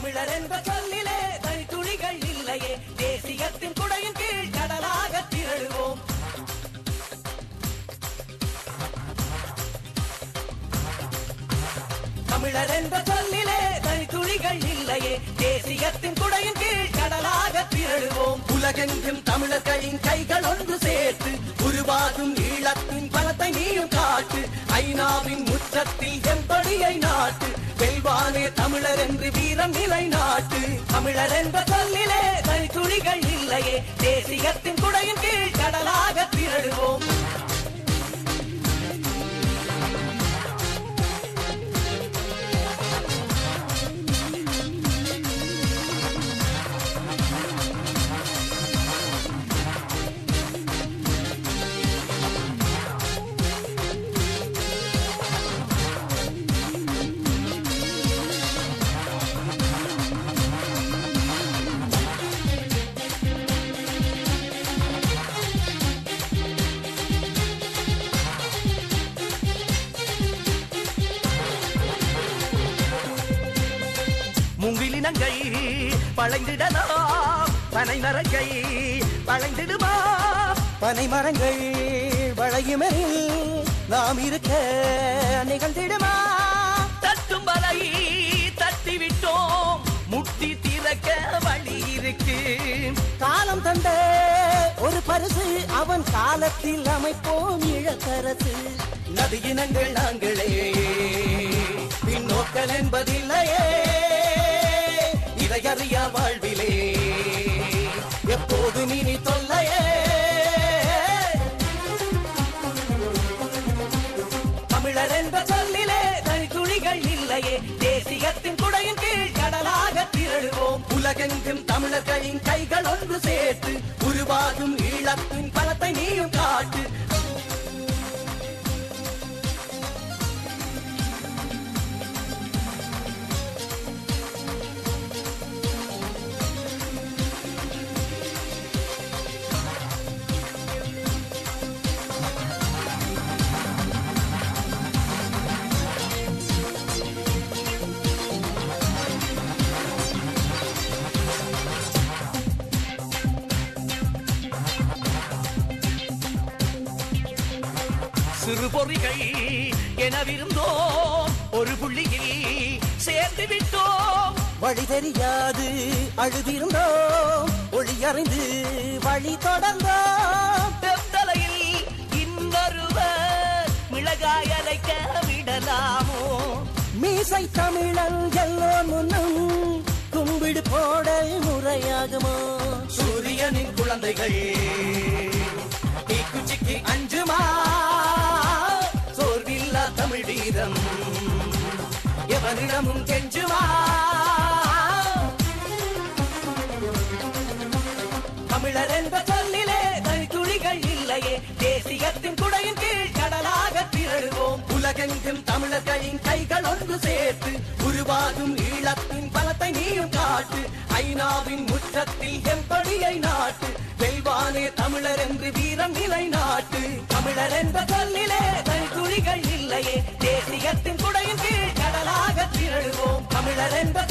தமிழர் என்ற சொல்லிலே தனித்துளிகள் இல்லையே, தேசியத்தின் குடையின் கீழ் கடலாக திரழுவோம். தமிழர் என்ற சொல்லிலே தனித்துளிகள் இல்லையே, தேசியத்தின் குடையின் கீழ் கடலாக திரழுவோம். உலகெங்கும் தமிழர்களின் கைகள் ஒன்று சேர்த்து உருவாகும் ஈழத்தின் பலத்தை நீயும் காட்டு. ஐநாவின் முற்றத்தில் எம்படியை நாட்டு, வெல்வானே தமிழர் என்று வீரம் நிலை நாட்டு. தமிழர் என்ற சொல்லிலே தனித்துளிகள் இல்லையே, தேசியத்தின் குடையின் கீழ் கடலாக திரழுவோம். முங்கிலினங்கை பழைந்திடலாம், பனைமரங்கை பழைந்திடுமா, பனைமரங்கள் வளையுமெனில் நாம் இருக்க நிகழ்ந்திடுமா. தட்டும் வலை தட்டிவிட்டோம், முட்டி திறக்க வழி இருக்கு. காலம் தந்த ஒரு பரிசு, அவன் காலத்தில் அமைப்போம் இழக்கரசு. நதியினங்கள் நாங்களே, பின்னோக்கல் என்பதில்லையே, இதையறியா வாழ்விலே எப்போது நீ தொல்லையே. தமிழர் என்ற சொல்லிலே தனித்துளிகள் இல்லையே, தேசியத்தின் குடையின் கீழ் கடலாக திரழுவோம். உலகெங்கும் தமிழர்களின் கைகள் ஒன்று சேர்த்து உருவாகும் ஈழத்தின் பலத்தை நீயும் காட்டு. சிறு பொறிகள் எனவிருந்தோம், ஒரு புள்ளியில் சேர்ந்து விட்டோம். வழி தெரியாது அழுதிருந்தோம், ஒளி அறிந்து வழி தொடர்ந்தோம். தலையில் இன்னொருவர் மிளகாய் அரைக்க விடலாமோ, மீசை தமிழன் எல்லோ முன்னும் கும்பிடு போட முறையாகுமோ. சூரியனின் குழந்தைகள் தீக்குச்சிக்கு அஞ்சுமா, சோர்வில்லா தமிழ் வீரம் எவனிடமும் கெஞ்சுமா. தமிழர் என்ற சொல்லிலே தனித்துளிகள் இல்லையே, தேசியத்தின் குடையின் கீழ் கடலாக திரழுவோம். உலகெங்கும் தமிழர்களின் கைகள் ஒன்று சேர்த்து உருவாகும் ஈழத்தின் பலத்தை நீயும் காட்டு. ஐநாவின் முற்றத்தில் எம்படியை நாட்டு, வெல்வானே தமிழர் என்று வீரம் நிலை நாட்டு. தமிழர் என்ற சொல்லிலே தனித்துளிகள் இல்லையே, தேசியத்தின் குடையின் கீழ் கடலாக திரழுவோம். தமிழர் என்ற